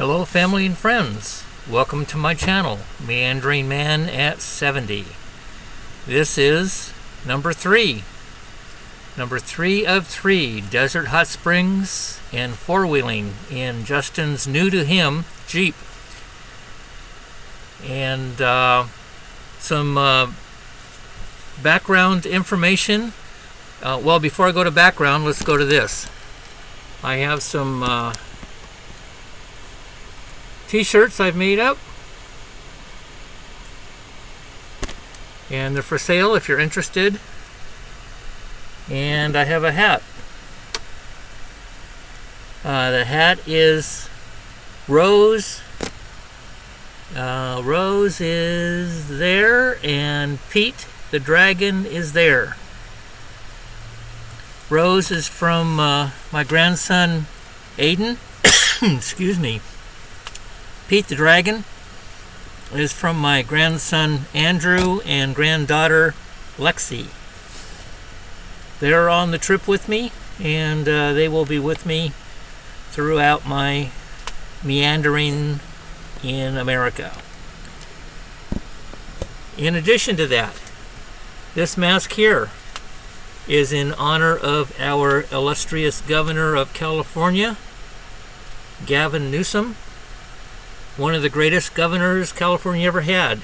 Hello family and friends, welcome to my channel, Meandering Man at 70. This is number 3 of 3 desert hot springs and four-wheeling in Justin's new to him Jeep. And some background information. Well, before I go to background, let's go to this. I have some t-shirts I've made up, and they're for sale if you're interested. And I have a hat. The hat is Rose. Rose is there, and Pete the dragon is there. Rose is from my grandson Aiden. Excuse me. Pete the dragon is from my grandson Andrew and granddaughter Lexi. They're on the trip with me, and they will be with me throughout my meandering in America. In addition to that, this mask here is in honor of our illustrious governor of California, Gavin Newsom. One of the greatest governors California ever had.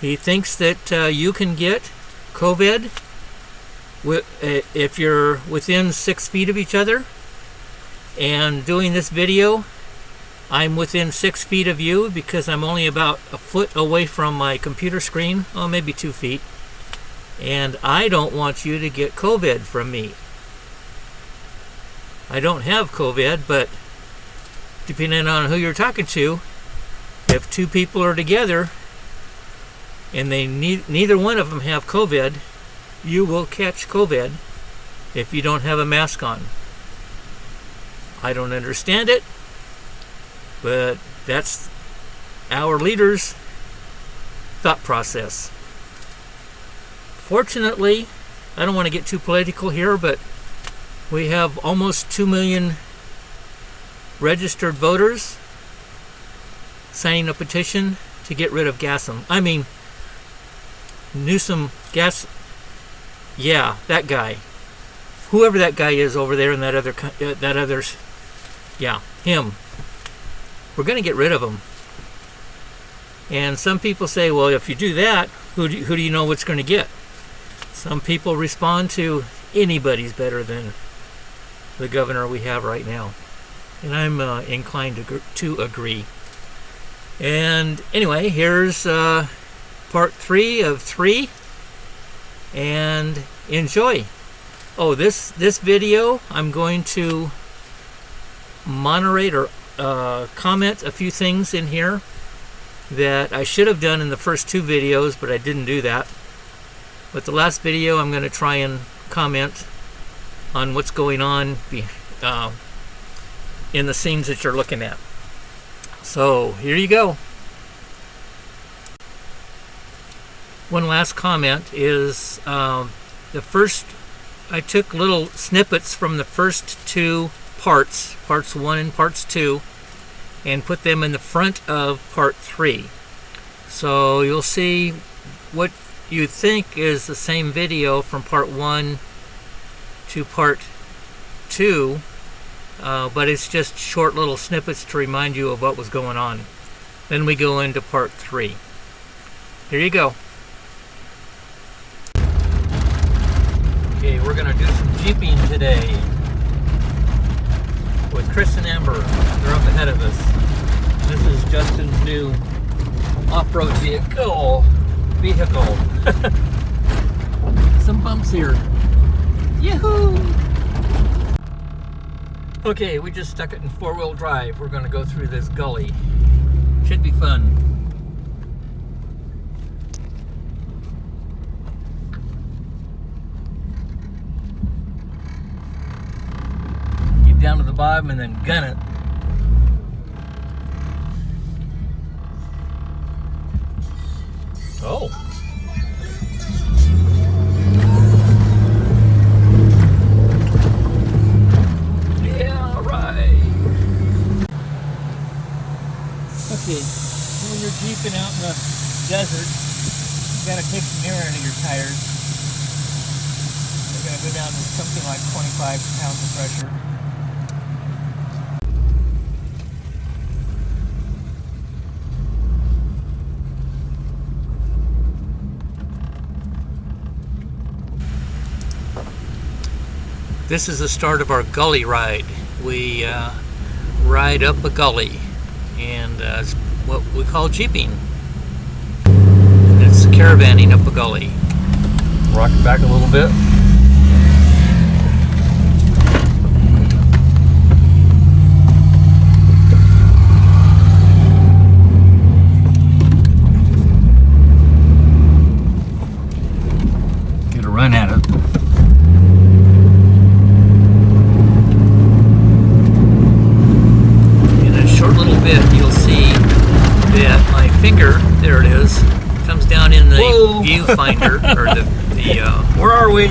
He thinks that you can get COVID if you're within 6 feet of each other. And doing this video, I'm within 6 feet of you because I'm only about a foot away from my computer screen. Oh, maybe 2 feet. And I don't want you to get COVID from me. I don't have COVID, but depending on who you're talking to, if 2 people are together and they neither one of them have COVID, you will catch COVID if you don't have a mask on. I don't understand it, but that's our leaders' thought process. Fortunately, I don't want to get too political here, but we have almost 2 million registered voters signing a petition to get rid of Newsom gas. Yeah, that guy, whoever that guy is over there in that other, yeah, him. We're going to get rid of him. And some people say, well, if you do that, who do you know what's going to get? Some people respond to anybody's better than the governor we have right now. And I'm inclined to agree. And anyway, here's part 3 of 3. And enjoy. Oh, this video, I'm going to moderate or comment a few things in here that I should have done in the first 2 videos, but I didn't do that. But the last video, I'm going to try and comment on what's going on in the scenes that you're looking at. So here you go. One last comment is I took little snippets from the first 2 parts 1 and parts 2, and put them in the front of part 3. So you'll see what you think is the same video from part 1 to part 2, but it's just short little snippets to remind you of what was going on. Then we go into part 3. Here you go. Okay, we're going to do some jeeping today with Chris and Amber. They're up ahead of us. This is Justin's new off-road vehicle. Some bumps here. Yahoo! Okay, we just stuck it in 4-wheel drive. We're going to go through this gully. Should be fun. Get down to the bottom and then gun it. Oh. Okay, when you're jeeping out in the desert, you gotta take some air out of your tires. They're gonna go down to something like 25 pounds of pressure. This is the start of our gully ride. We ride up a gully, and it's what we call jeeping. And it's caravanning up a gully. Rock it back a little bit. Get a run at it. You'll see that my finger, there it is, comes down in the viewfinder, or the where are we?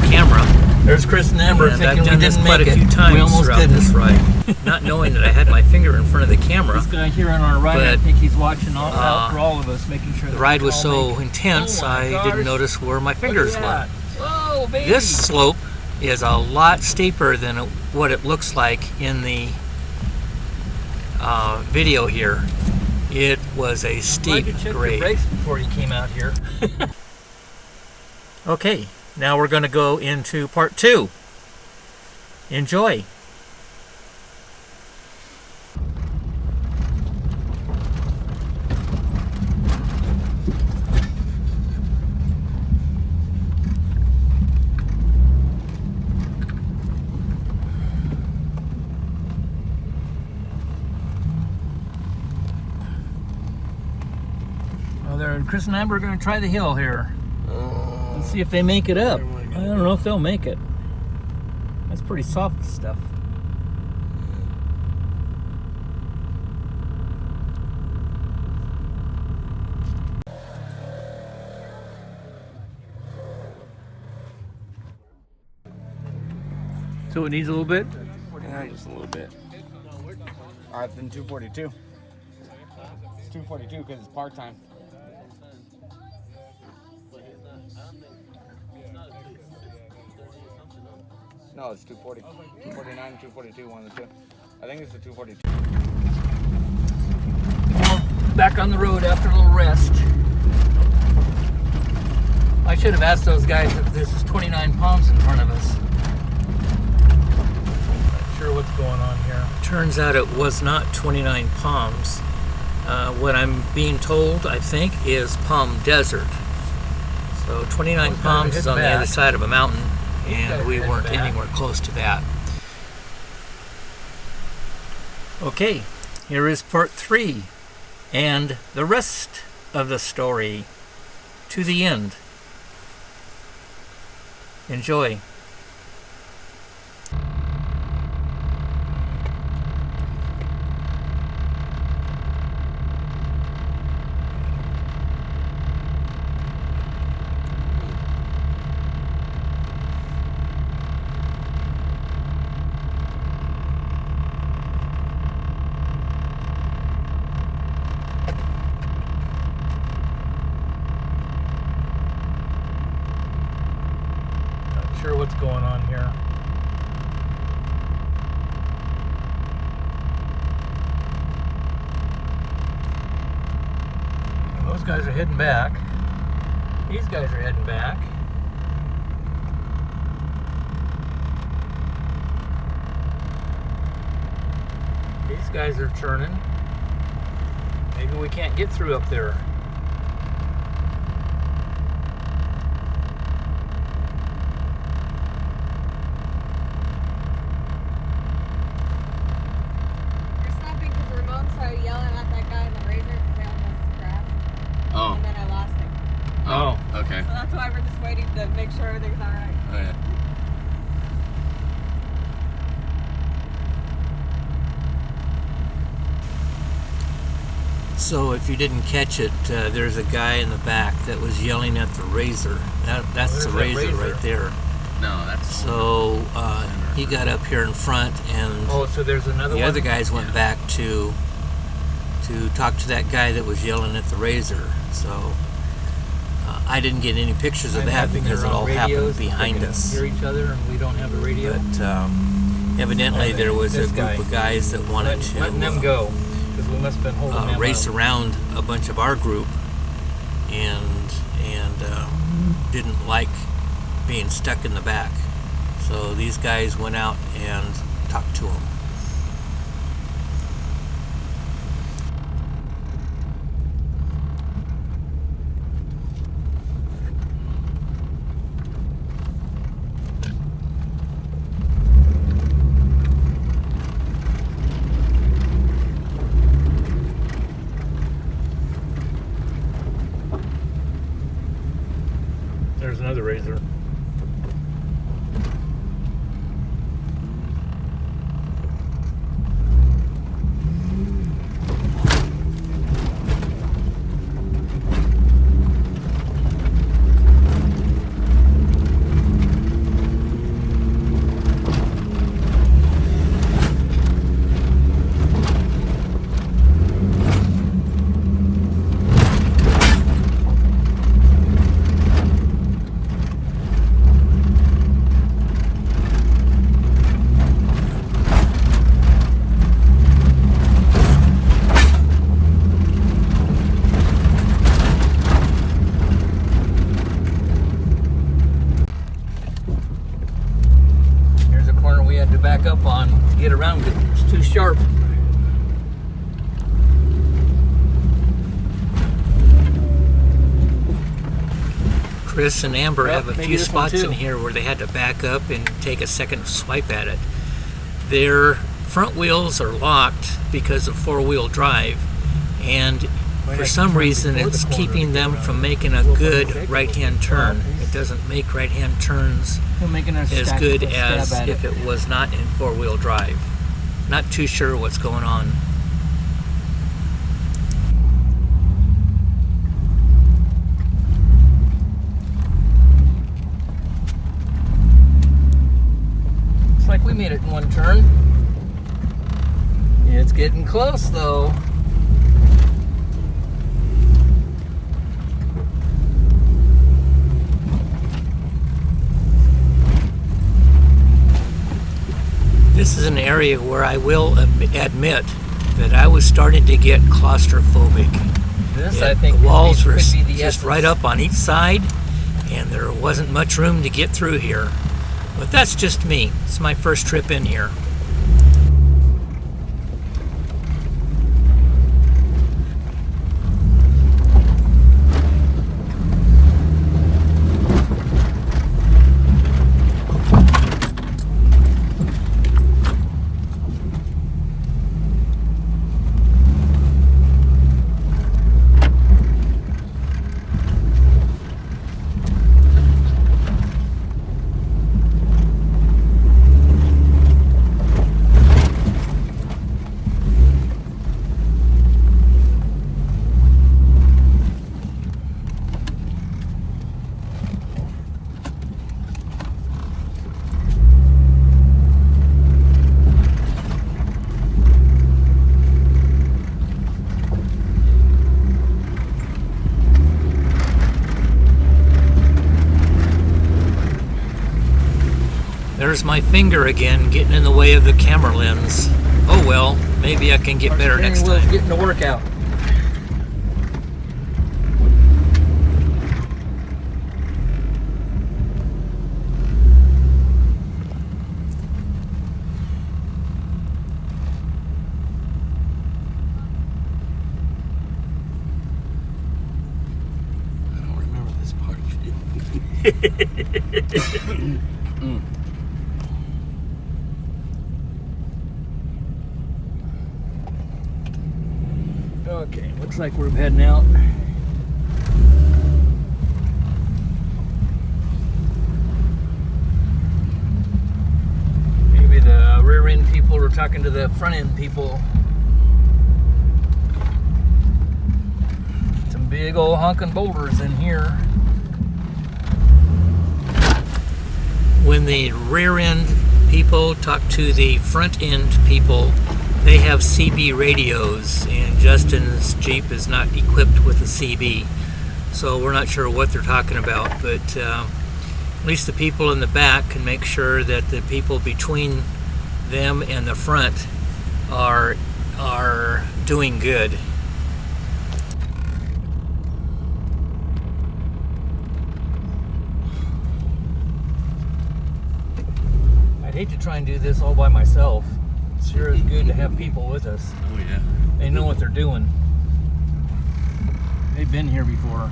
Camera. There's Chris and Amber And thinking I've done we this didn't quite make a few it. times We almost throughout didn't. this ride, not knowing that I had my finger in front of the camera. This guy here on our right, I But, think he's watching out for all of us, making sure The that ride we was all so make- intense, Oh my I gosh. didn't notice where my Look at fingers were. that. Whoa, baby! This slope is a lot steeper than what it looks like in the video here. It was a steep Glad you checked grade. your brakes before you came out here. Okay, now we're going to go into part 2. Enjoy. Well, Chris and Amber are going to try the hill here. Let's see if they make it up. I don't know if they'll make it. That's pretty soft stuff. So it needs a little bit? Yeah, just a little bit. Alright, then 242. It's 242 because it's part-time. No, it's 240. 249 and 242, one of the two. I think it's the 242. Back on the road after a little rest. I should have asked those guys if this is 29 palms in front of us. Not sure what's going on here. Turns out it was not 29 palms. What I'm being told, I think, is Palm Desert. So 29 palms is on the other side of a mountain, and we weren't anywhere close to that. Okay, here is part 3 and the rest of the story to the end. Enjoy. Sure what's going on here. And those guys are heading back. These guys are heading back. These guys are turning. Maybe we can't get through up there. Oh. And then I lost him. Oh, okay. So that's why we're just waiting to make sure everything's all right. Oh, yeah. So if you didn't catch it, there's a guy in the back that was yelling at the razor. That's the razor right there. No, that's... So he got up here in front, and oh, so there's another the one? other guys went back to to talk to that guy that was yelling at the Razor. So I didn't get any pictures of that because it all happened behind us. Hear each other, and we don't have a radio. But evidently there was a group of guys that wanted to letting them go, because we must have been holding them race up. around a bunch of our group, and didn't like being stuck in the back. So these guys went out and talked to them. There's another Razor. Here's a corner we had to back up on to get around it. It's too sharp. Chris and Amber Well, have a maybe few this one spots too. in here where they had to back up and take a second swipe at it. Their front wheels are locked because of four-wheel drive, and for some reason it's keeping them from making a good right-hand turn. It doesn't make right-hand turns We're making a as stab- good a stab as at if it was not in four-wheel drive. Not too sure what's going on. Looks like we made it in one turn. It's getting close though. This is an area where I will admit that I was starting to get claustrophobic. This, Yeah, I think, the walls could were be the just essence. right up on each side, and there wasn't much room to get through here. But that's just me. It's my first trip in here. There's my finger again, getting in the way of the camera lens. Oh well, maybe I can get better next time. Getting the workout. I don't remember this part of it. Okay, looks like we're heading out. Maybe the rear end people are talking to the front end people. Some big old honking boulders in here. When the rear end people talk to the front end people, they have CB radios, and Justin's Jeep is not equipped with a CB. So we're not sure what they're talking about, but at least the people in the back can make sure that the people between them and the front are doing good. I'd hate to try and do this all by myself. It sure is good to have people with us. Oh yeah. They know what they're doing. They've been here before.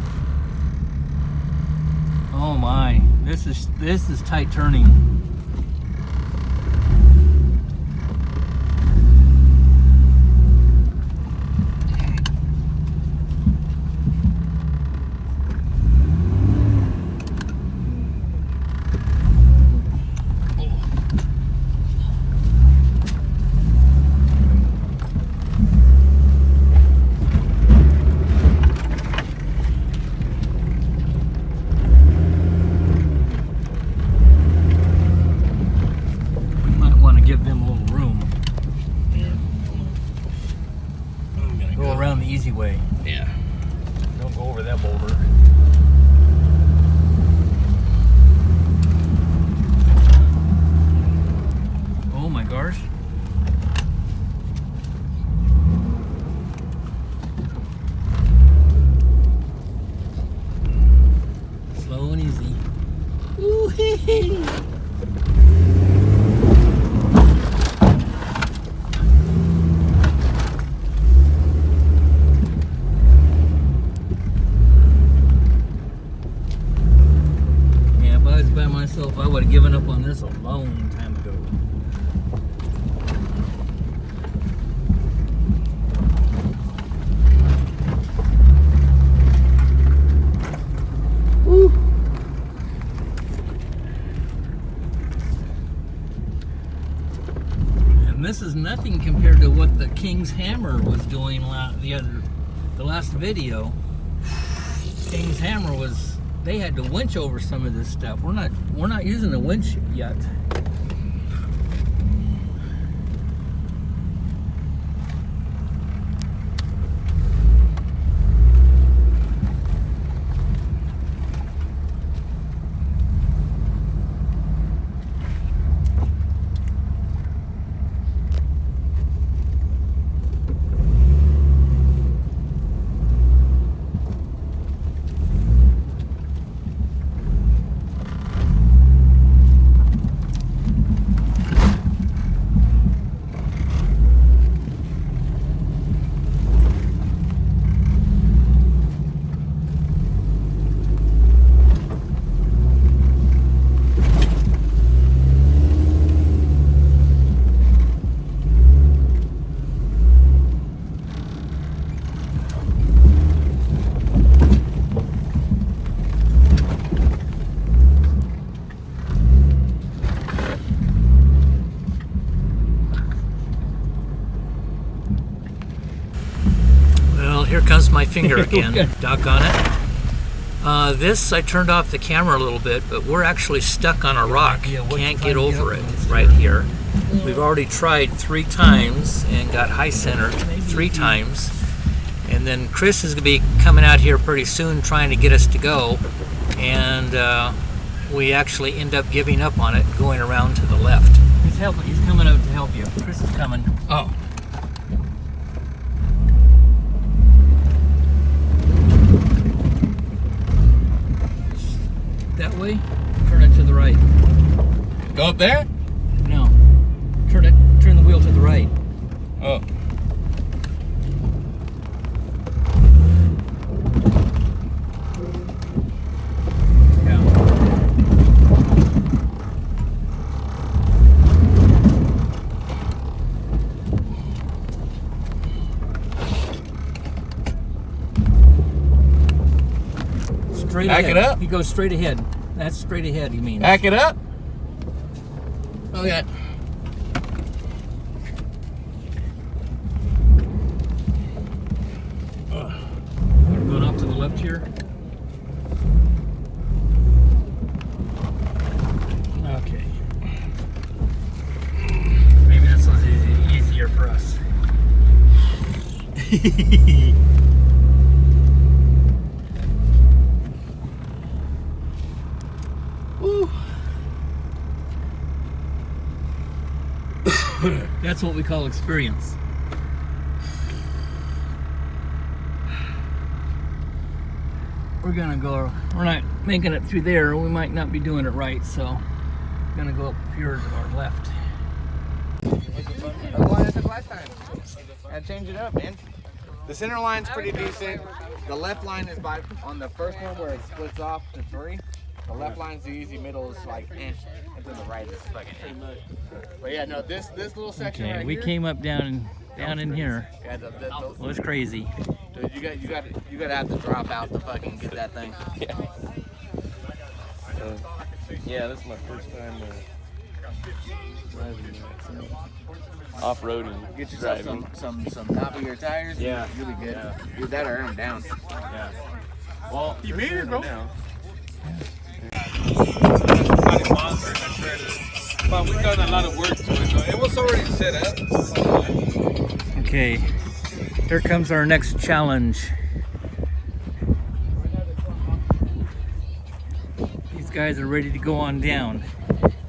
Oh my, this is tight turning. Give them a little room. Go around the easy way. Yeah. Don't go over that boulder. Oh my gosh. Slow and easy. Ooh, hee hee. By myself, I would have given up on this a long time ago. Woo. And this is nothing compared to what the King's Hammer was doing the last video. King's Hammer was, they had to winch over some of this stuff. We're not using the winch yet. Here comes my finger again. Doggone it. This, I turned off the camera a little bit, but we're actually stuck on a rock. Can't get over it right here. We've already tried 3 times and got high center 3 times. And then Chris is going to be coming out here pretty soon trying to get us to go. And we actually end up giving up on it and going around to the left. He's helping. He's coming out to help you. Chris is coming. Oh. That way, turn it to the right. Go up there? No. Turn the wheel to the right. Oh. Yeah. Straight Back ahead. it up? He goes straight ahead. That's straight ahead, he means. Back it up. Okay. We're going off to the left here. Okay. Maybe this was easier for us. Woo. That's what we call experience. We're gonna go, we're not making it through there. We might not be doing it right, so we're gonna go up here to our left. That's the one I took last time. Gotta change it up, man. The center line's pretty decent. The left line is on the first one where it splits off to 3. The left line's the easy, middle is like and then the right is fucking But yeah, no, this little section Okay, right we here. came up down in here. Yeah, It was crazy. dude, you gotta have to drop out to fucking get that thing. Yeah, this is my first time driving off-roading. Get yourself driving. some top of your tires. Yeah. You'll be good. Yeah. Do that or I'm down. Yeah. Well, You made it, bro. now. But we've done a lot of work to it. Though. It was already set up. Okay, here comes our next challenge. These guys are ready to go on down.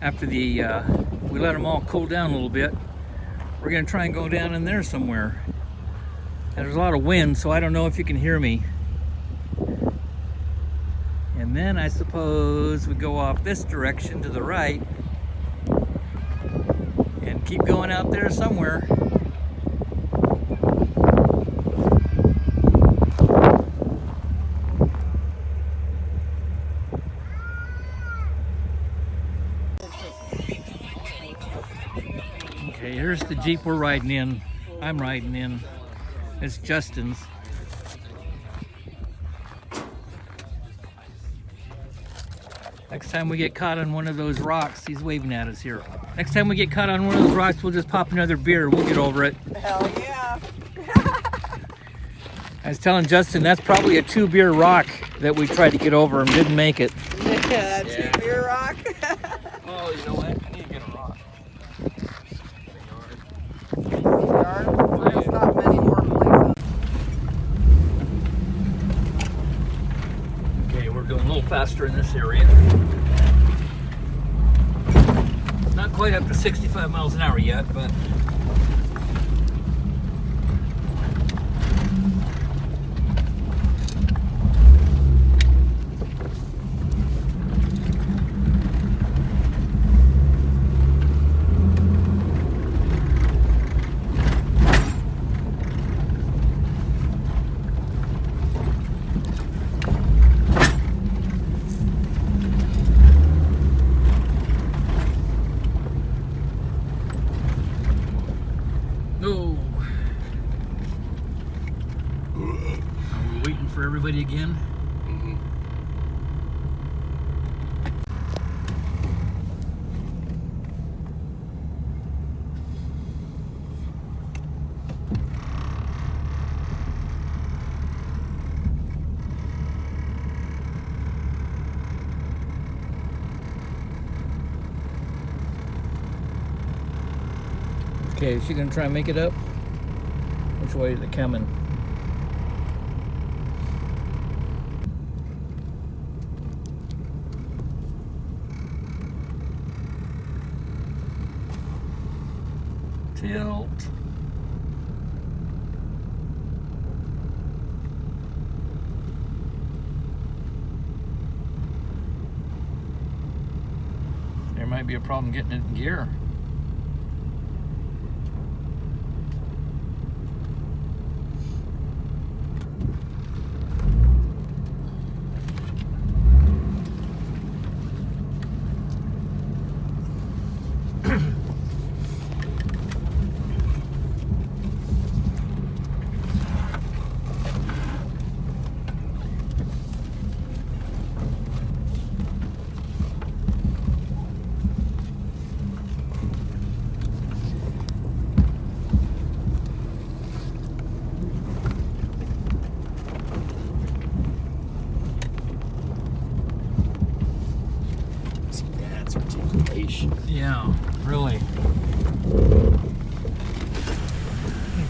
After we let them all cool down a little bit, we're gonna try and go down in there somewhere. And there's a lot of wind, so I don't know if you can hear me. And then I suppose we go off this direction to the right and keep going out there somewhere. Okay, here's the Jeep we're riding in. I'm riding in. It's Justin's. Next time we get caught on one of those rocks, he's waving at us here. Next time we get caught on one of those rocks, we'll just pop another beer. We'll get over it. Hell yeah. I was telling Justin, that's probably a 2-beer rock that we tried to get over and didn't make it. Yeah, 2-beer rock. Oh, you know what? I need to get a rock. There's not many more places. Okay, we're doing a little faster in this area. Not quite up to 65 miles an hour yet, but no. Are we waiting for everybody again? Okay, is she gonna try and make it up? Which way is it coming? Tilt. There might be a problem getting it in gear. That's articulation. Yeah, really.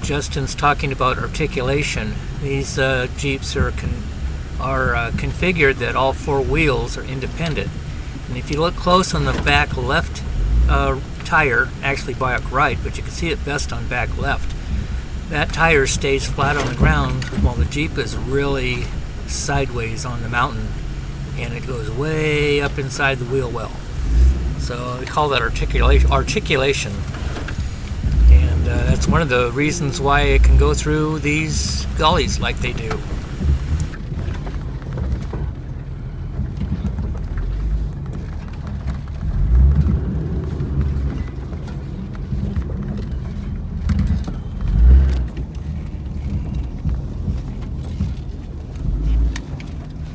Justin's talking about articulation. These Jeeps are configured that all four wheels are independent. And if you look close on the back left tire, actually back right, but you can see it best on back left, that tire stays flat on the ground while the Jeep is really sideways on the mountain, and it goes way up inside the wheel well. So they call that articulation. And that's one of the reasons why it can go through these gullies like they do.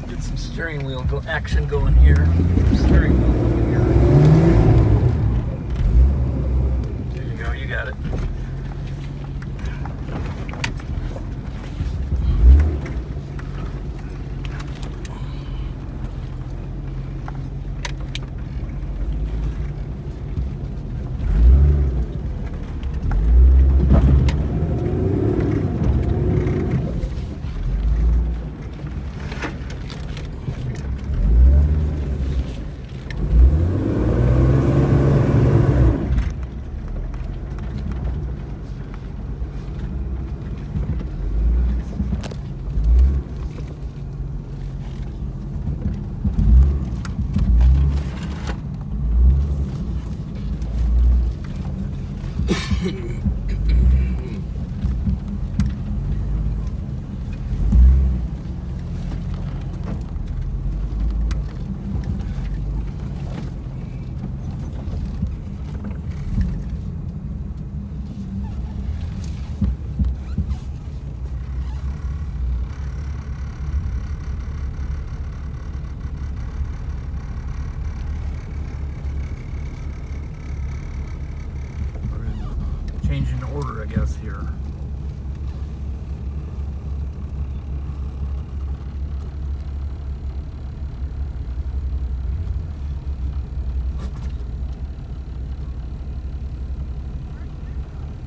Get some steering wheel action going here. Steering wheel going here. There you go, you got it. Changing order, I guess, here.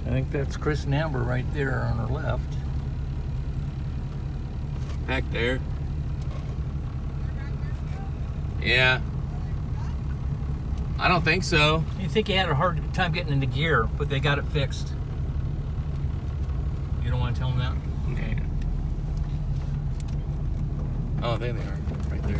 I think that's Chris and Amber right there on her left. Back there. Yeah. I don't think so. You think he had a hard time getting into gear, but they got it fixed. You don't want to tell him that? Okay. Oh, there they are. Right there.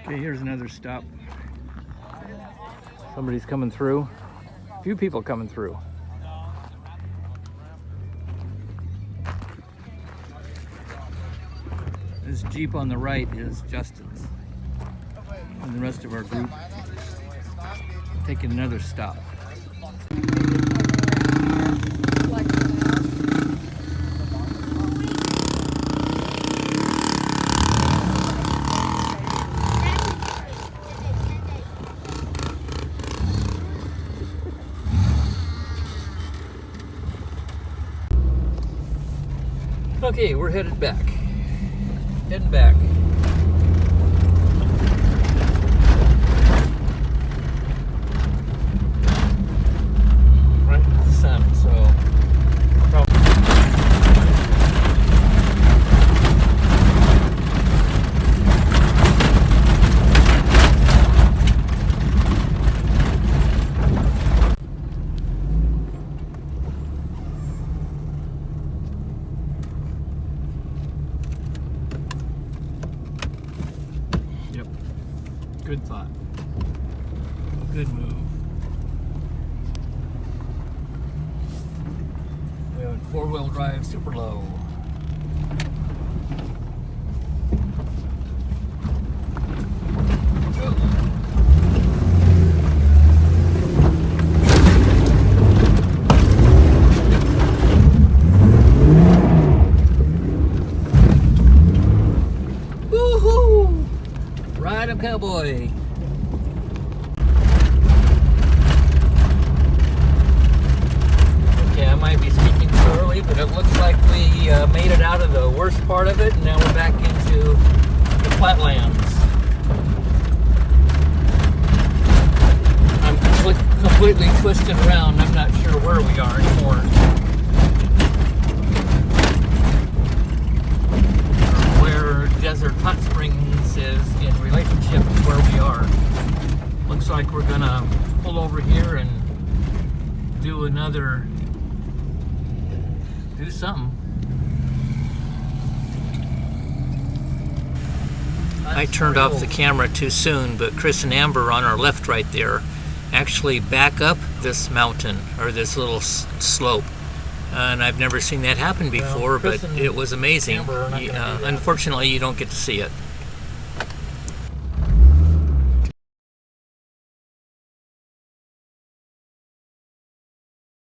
Okay, here's another stop. Somebody's coming through. A few people coming through. This Jeep on the right is Justin's. And the rest of our group taking another stop. Okay, we're headed back. Heading back. Right into the sun, so probably. 4-wheel drive super low. Woohoo! Ride 'em, cowboy. Okay, I might be speaking too early, but it looks like we made it out of the worst part of it, and now we're back into the flatlands. I'm completely twisted around. I'm not sure where we are anymore. Or where Desert Hot Springs is in relationship to where we are. Looks like we're gonna pull over here and do something. I turned off the camera too soon, but Chris and Amber on our left right there actually back up this mountain or this little slope. And I've never seen that happen before, Chris but and it was amazing. Amber are not gonna do that. Unfortunately, you don't get to see it.